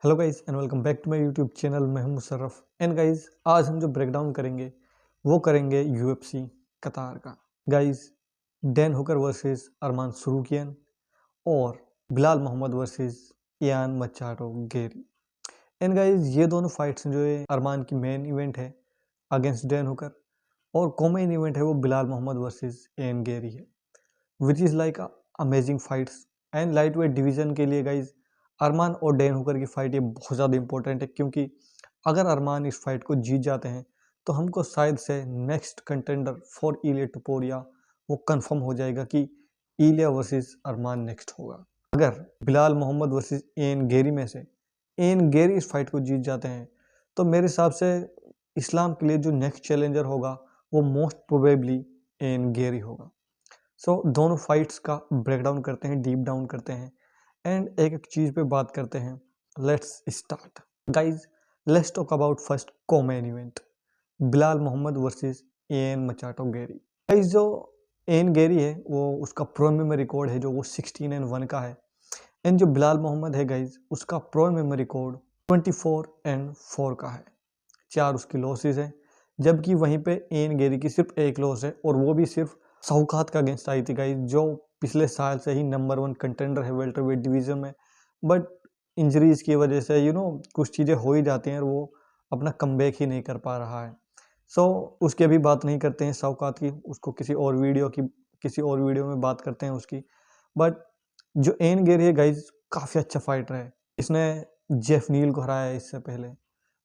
Hello guys and welcome back to my YouTube channel. मैं हूं Musharraf and guys आज हम जो ब्रेक डाउन करेंगे वो करेंगे यूएफसी कतार का। Guys Dan Hooker versus Arman Tsarukyan और Belal Muhammad versus Ian Machado Garry. And guys ये दोनों फाइट्स जो है अरमान की मेन इवेंट है अगेंस्ट डैन हुकर और कॉमन इवेंट है वो Belal Muhammad versus Ian Garry है, which is like amazing fights. And lightweight division के लिए गाइज अरमान और डैन हुकर की फाइट ये बहुत ज़्यादा इंपॉर्टेंट है, क्योंकि अगर अरमान इस फाइट को जीत जाते हैं तो हमको शायद से नेक्स्ट कंटेंडर फॉर इलिया टुपोरिया वो कंफर्म हो जाएगा कि इलिया वर्सेस अरमान नेक्स्ट होगा। अगर बिलाल मोहम्मद वर्सेस एन गेरी में से एन गेरी इस फाइट को जीत जाते हैं तो मेरे हिसाब से इस्लाम के लिए जो नेक्स्ट चैलेंजर होगा वो मोस्ट प्रोबेबली एन गेरी होगा। दोनों फाइट्स का ब्रेक डाउन करते हैं, डीप डाउन करते हैं एंड एक एक चीज़ पे बात करते हैं। Let's start guys. Let's talk about first common event, Belal Muhammad versus Ian Machado Garry. Guys जो एन गेरी है वो उसका प्रो एमएमए रिकॉर्ड है जो वो 16-1 का है, एंड जो बिलाल मोहम्मद है गाइज उसका प्रो एमएमए रिकॉर्ड 24-4 का है। 4 उसकी लॉसेज हैं, जबकि वहीं पे एन गेरी की सिर्फ एक लॉस है और वो भी सिर्फ शौकात का अगेंस्ट आई थी गाइज, जो पिछले साल से ही नंबर 1 कंटेंडर है वेल्टरवेट डिवीज़न में। बट इंजरीज की वजह से कुछ चीज़ें हो ही जाती हैं और वो अपना कमबैक ही नहीं कर पा रहा है। उसकी अभी बात नहीं करते हैं शौकात की, उसको किसी और वीडियो में बात करते हैं उसकी। बट जो एन गेरी है गाइज काफ़ी अच्छा फाइटर है, इसने जेफ नील को हराया है, इससे पहले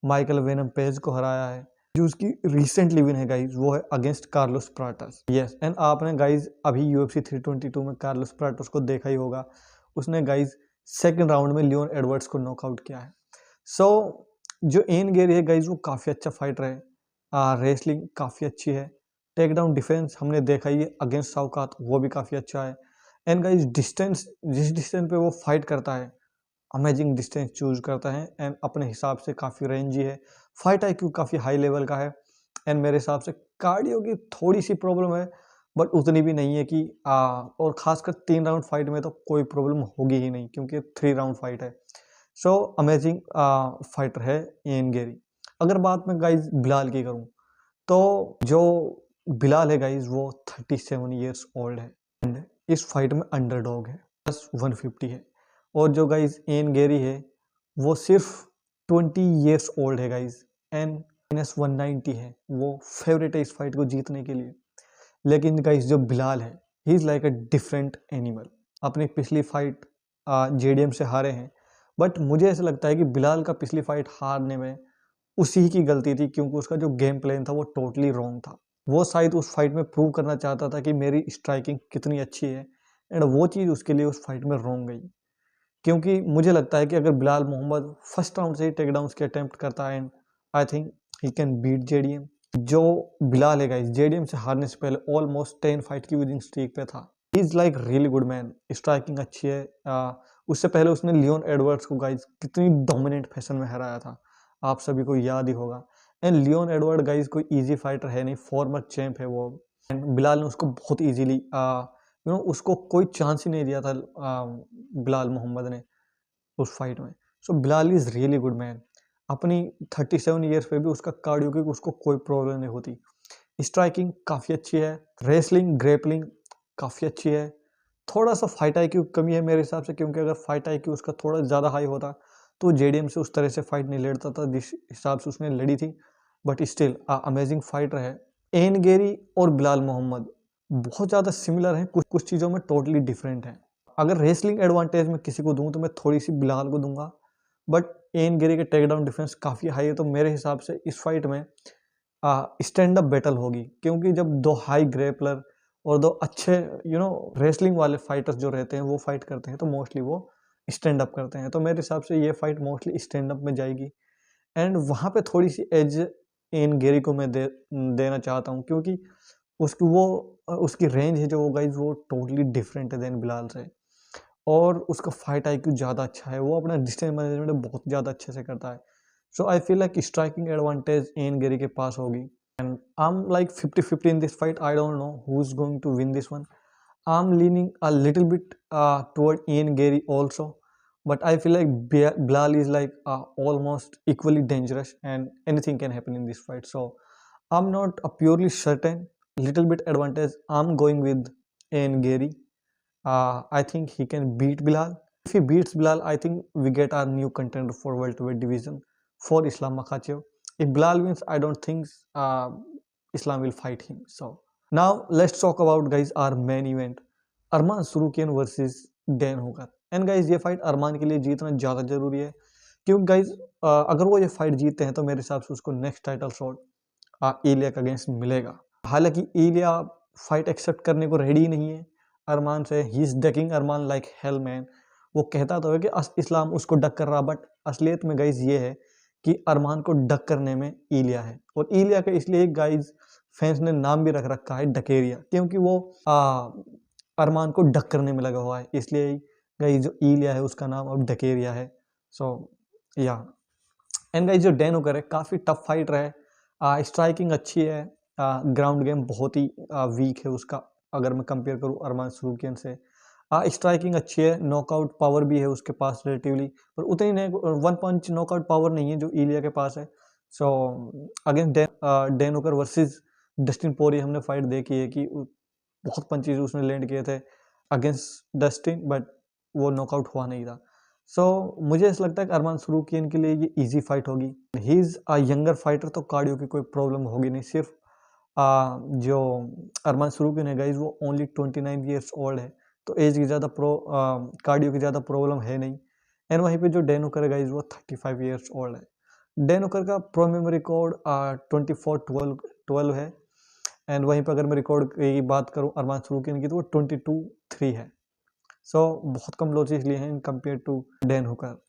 माइकल वेनम पेज को हराया है। जो उसकी रिसेंटली विन है गाइज वो है अगेंस्ट कार्लोस प्राटस। यस, एंड आपने गाइज अभी यूएफसी 322 में कार्लोस प्राटस को देखा ही होगा, उसने गाइज सेकंड राउंड में लियोन एडवर्ड्स को नॉकआउट किया है। जो एन गेरी है गाइज वो काफ़ी अच्छा फाइटर है, रेसलिंग काफ़ी अच्छी है, टेक डाउन डिफेंस हमने देखा ही है अगेंस्ट शौकात, वो भी काफ़ी अच्छा है। एंड गाइज जिस डिस्टेंस पे वो फाइट करता है अमेजिंग डिस्टेंस चूज करता है एंड अपने हिसाब से काफ़ी रेंजी है, फाइट आईक्यू काफ़ी हाई लेवल का है। एंड मेरे हिसाब से कार्डियो की थोड़ी सी प्रॉब्लम है, बट उतनी भी नहीं है कि और खासकर 3 राउंड फाइट में तो कोई प्रॉब्लम होगी ही नहीं, क्योंकि 3 राउंड फाइट है। अमेजिंग फाइटर है एन गेरी। अगर बात मैं गाइज बिलाल की करूँ तो जो बिलाल है गाइज वो 37 ईयर्स ओल्ड है एंड इस फाइट में अंडरडॉग है, प्लस 150 है। और जो गाइज एन गेरी है वो सिर्फ 20 ईयर्स ओल्ड है गाइज एंड -190 है, वो फेवरेट है इस फाइट को जीतने के लिए। लेकिन गाइज जो बिलाल है he is like a different animal. अपनी पिछली फाइट जेडीएम से हारे हैं, बट मुझे ऐसा लगता है कि बिलाल का पिछली फाइट हारने में उसी की गलती थी, क्योंकि उसका जो गेम प्लान था वो टोटली रॉन्ग था। वो शायद उस फाइट में प्रूव करना चाहता था कि मेरी स्ट्राइकिंग कितनी अच्छी है, एंड वो चीज़ उसके लिए उस फाइट में रॉन्ग गई। क्योंकि मुझे लगता है कि अगर बिलाल मोहम्मद फर्स्ट राउंड से ही टेकडाउन्स की अटेम्प्ट करता है, and I think he can beat JDM. जो बिलाल है गाइस जेडीएम से हारने से पहले ऑलमोस्ट 10 फाइट की विनिंग स्ट्रीक पे था। He is like really good man, striking अच्छी है। उससे पहले उसने लियोन एडवर्ड्स को गाइस कितनी डोमिनेंट फैशन में हराया था, आप सभी को याद ही होगा। एंड लियोन एडवर्ड गाइस कोई इजी फाइटर है नहीं, फॉर्मर चैंप है वो, एंड बिलाल ने उसको बहुत इजीली उसको कोई चांस ही नहीं दिया था बिलाल मोहम्मद ने उस फाइट में। Bilal is really good man. अपनी 37 ईयर्स पे भी उसका कार्डियो की उसको कोई प्रॉब्लम नहीं होती। स्ट्राइकिंग काफ़ी अच्छी है, रेसलिंग ग्रेपलिंग काफ़ी अच्छी है। थोड़ा सा फाइट आईक्यू कमी है मेरे हिसाब से, क्योंकि अगर फाइट आईक्यू उसका थोड़ा ज़्यादा हाई होता तो जेडीएम से उस तरह से फाइट नहीं लड़ता था जिस हिसाब से उसने लड़ी थी। बट स्टिल अमेजिंग फाइटर है। एन गेरी और बिलाल मोहम्मद बहुत ज़्यादा सिमिलर हैं, कुछ कुछ चीज़ों में टोटली डिफरेंट हैं। अगर रेसलिंग एडवांटेज में किसी को दूं तो मैं थोड़ी सी बिलाल को दूंगा, बट एन गेरी के टेक डाउन डिफेंस काफ़ी हाई है, तो मेरे हिसाब से इस फाइट में स्टैंड अप बैटल होगी। क्योंकि जब दो हाई ग्रेपलर और दो अच्छे रेसलिंग वाले फाइटर्स जो रहते हैं वो फाइट करते हैं तो मोस्टली वो स्टैंड अप करते हैं, तो मेरे हिसाब से ये फाइट मोस्टली स्टैंड अप में जाएगी। एंड वहाँ पे थोड़ी सी एज एन गेरी को मैं देना चाहता हूँ, क्योंकि उसकी रेंज है जो वो गाइज वो टोटली डिफरेंट है देन बिलाल से, और उसका फाइट आईक्यू ज़्यादा अच्छा है, वो अपना डिस्टेंस मैनेजमेंट बहुत ज़्यादा अच्छे से करता है। I feel like striking advantage Ian Garry के पास होगी, and I am like 50-50 in this fight. I don't know who is going to win this one. I am leaning a little bit toward Ian Garry also, but I feel like Bilal is like almost equally dangerous, and anything can happen in this fight. So I'm not purely certain. Little bit advantage. I'm going with Ian Gary. I think he can beat Bilal. If he beats Bilal, I think we get our new contender for welterweight division for Islam Makhachev. If Bilal wins, I don't think Islam will fight him. So now let's talk about guys our main event, Arman Tsarukyan versus Dan Hooker. And guys ये fight अरमान के लिए जीतना ज़्यादा जरूरी है, क्योंकि guys अगर वो ये फाइट जीतते हैं तो मेरे हिसाब से उसको नेक्स्ट टाइटल शॉट इलिया के अगेंस्ट मिलेगा। हालांकि इलिया फाइट एक्सेप्ट करने को रेडी नहीं है अरमान से। He is ducking Arman like hell man. वो कहता तो है कि इस्लाम उसको डक कर रहा, बट असलियत में गाइज ये है कि अरमान को डक करने में इलिया है। और इलिया का इसलिए गाइज फैंस ने नाम भी रख रखा है डकेरिया, क्योंकि वो अरमान को डक करने में लगा हुआ है, इसलिए गाइज जो इलिया है उसका नाम अब डकेरिया है। सो या एंड गाइज जो डैन होकर है काफ़ी टफ फाइटर है। स्ट्राइकिंग अच्छी है, ग्राउंड गेम बहुत ही वीक है उसका अगर मैं कंपेयर करूँ अरमान सुरुकियन से। स्ट्राइकिंग अच्छी है, नॉकआउट पावर भी है उसके पास रिलेटिवली, पर उतनी नहीं, वन पंच नॉकआउट पावर नहीं है जो इलिया के पास है। सो अगेंस्ट डैन होकर वर्सेस डस्टिन पोरिये हमने फाइट देखी है कि बहुत पंचेज उसने लैंड किए थे अगेंस्ट डस्टिन, बट वो नॉकआउट हुआ नहीं था। सो मुझे ऐसा लगता है कि अरमान सुरुकियन के लिए ये इजी फाइट होगी। He is a younger fighter, तो कार्डियो की कोई प्रॉब्लम होगी नहीं। सिर्फ जो अरमान सुरुकियन है गाइज वो ओनली 29 ईयर्स ओल्ड है, तो एज की ज़्यादा कार्डियो की ज़्यादा प्रॉब्लम है नहीं। एंड वहीं पे जो डैन होकर है गाइज वो 35 ईयर्स ओल्ड है। डैन होकर का प्रो मेमोरी रिकॉर्ड 24-12 है। एंड वहीं पर अगर मैं रिकॉर्ड की बात करूं अरमान सुरुकियन की तो वो 22-3 है। सो बहुत कम लॉसेस लिए हैं in compare to Dan Hooker.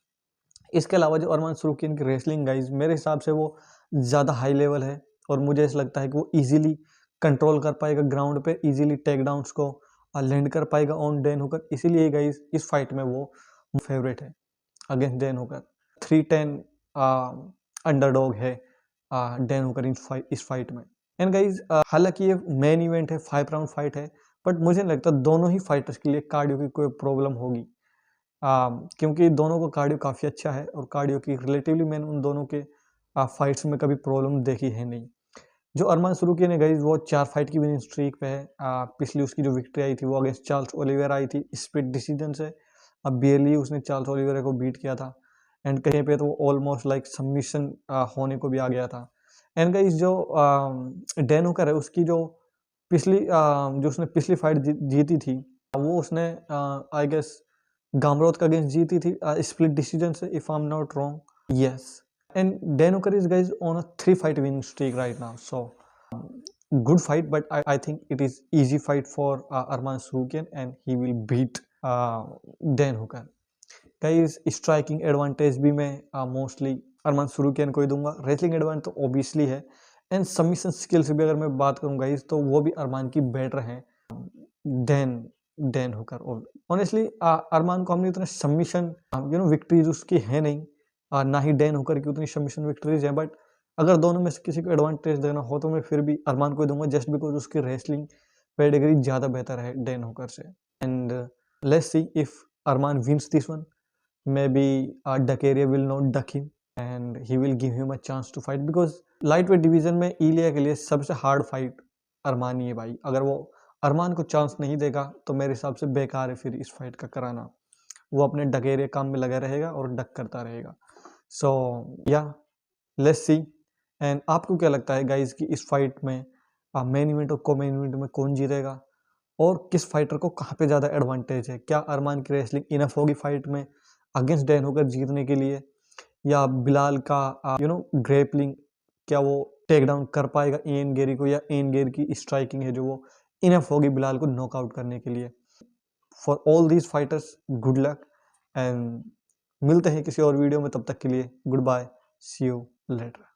इसके अलावा जो अरमान सुरुकियन की रेसलिंग गाइज मेरे हिसाब से वो ज़्यादा हाई लेवल है, और मुझे ऐसा लगता है कि वो इजीली कंट्रोल कर पाएगा ग्राउंड पे, इजीली टेक डाउन्स को लैंड कर पाएगा ऑन डैन हुकर। इसीलिए गाइज इस फाइट में वो फेवरेट है अगेंस्ट डैन हुकर। 310 अंडरडॉग है डैन हुकर इस फाइट में। एंड गाइज हालांकि ये मेन इवेंट है, 5 राउंड फाइट है, बट मुझे नहीं लगता दोनों ही फाइटर्स के लिए कार्डियो की कोई प्रॉब्लम होगी, क्योंकि दोनों का कार्डियो काफ़ी अच्छा है, और कार्डियो की रिलेटिवली मैंने उन दोनों के फाइट्स में कभी प्रॉब्लम देखी है नहीं। जो अरमान सुरुकियन है गाइज वो 4 फाइट की विनिंग स्ट्रीक पे है। पिछली उसकी जो विक्ट्री आई थी वो अगेंस्ट चार्ल्स ओलिवेरा आई थी स्प्लिट डिसीजन से। अब बेरली उसने चार्ल्स ओलिवेरा को बीट किया था, एंड कहीं पे तो वो ऑलमोस्ट लाइक सबमिशन होने को भी आ गया था। एंड गाइस जो डैन हुकर है उसकी जो उसने पिछली फाइट जीती थी वो उसने आई गेस गामरोथ का अगेंस्ट जीती थी स्प्लिट डिसीजन से, if I am not wrong. Yes, and Dan Hooker is guys on a 3 fight winning streak right now. So good fight, but I think it is easy fight for Arman Surukian, and he will beat Dan Hooker. Guys striking advantage भी मैं mostly अरमान सुरुकियन को ही दूंगा। Wrestling advantage तो obviously है, and submission skills भी अगर मैं बात करूँ गाइस तो वो भी अरमान की बेटर है डैन हुकर। ऑनेस्टली अरमान को हमने उतना सबमिशन विक्ट्रीज उसकी है नहीं, ना ही डैन हुकर की उतनी सबमिशन विक्ट्रीज है, बट अगर दोनों में से किसी को एडवांटेज देना हो तो मैं फिर भी अरमान को ही दूंगा, जस्ट बिकॉज उसकी रेसलिंग पेडिग्री ज़्यादा बेहतर है डैन हुकर से। And let's see if Arman wins this one, maybe Dakaria will not duck him and he will give him a chance to fight, because lightweight division में इलिया के लिए सबसे hard fight अरमान ही है भाई। अगर वो अरमान को चांस नहीं देगा तो मेरे हिसाब से बेकार है फिर इस फाइट का कराना। वो अपने डकेरिया काम में लगा रहेगा और डक करता रहेगा। सो या लेट्स सी। एंड आपको क्या लगता है गाइज कि इस फाइट में मेन इवेंट और को मेन इवेंट में कौन जीतेगा, और किस फाइटर को कहाँ पे ज़्यादा एडवांटेज है? क्या अरमान की रेसलिंग इनफ होगी फाइट में अगेंस्ट डैन हुकर जीतने के लिए, या बिलाल का ग्रेपलिंग क्या वो टेक डाउन कर पाएगा इयन गेरी को, या इयन गेरी की स्ट्राइकिंग है जो वो इनफ होगी बिलाल को नॉकआउट करने के लिए? For all these fighters good luck, and मिलते हैं किसी और वीडियो में, तब तक के लिए goodbye, see you letter.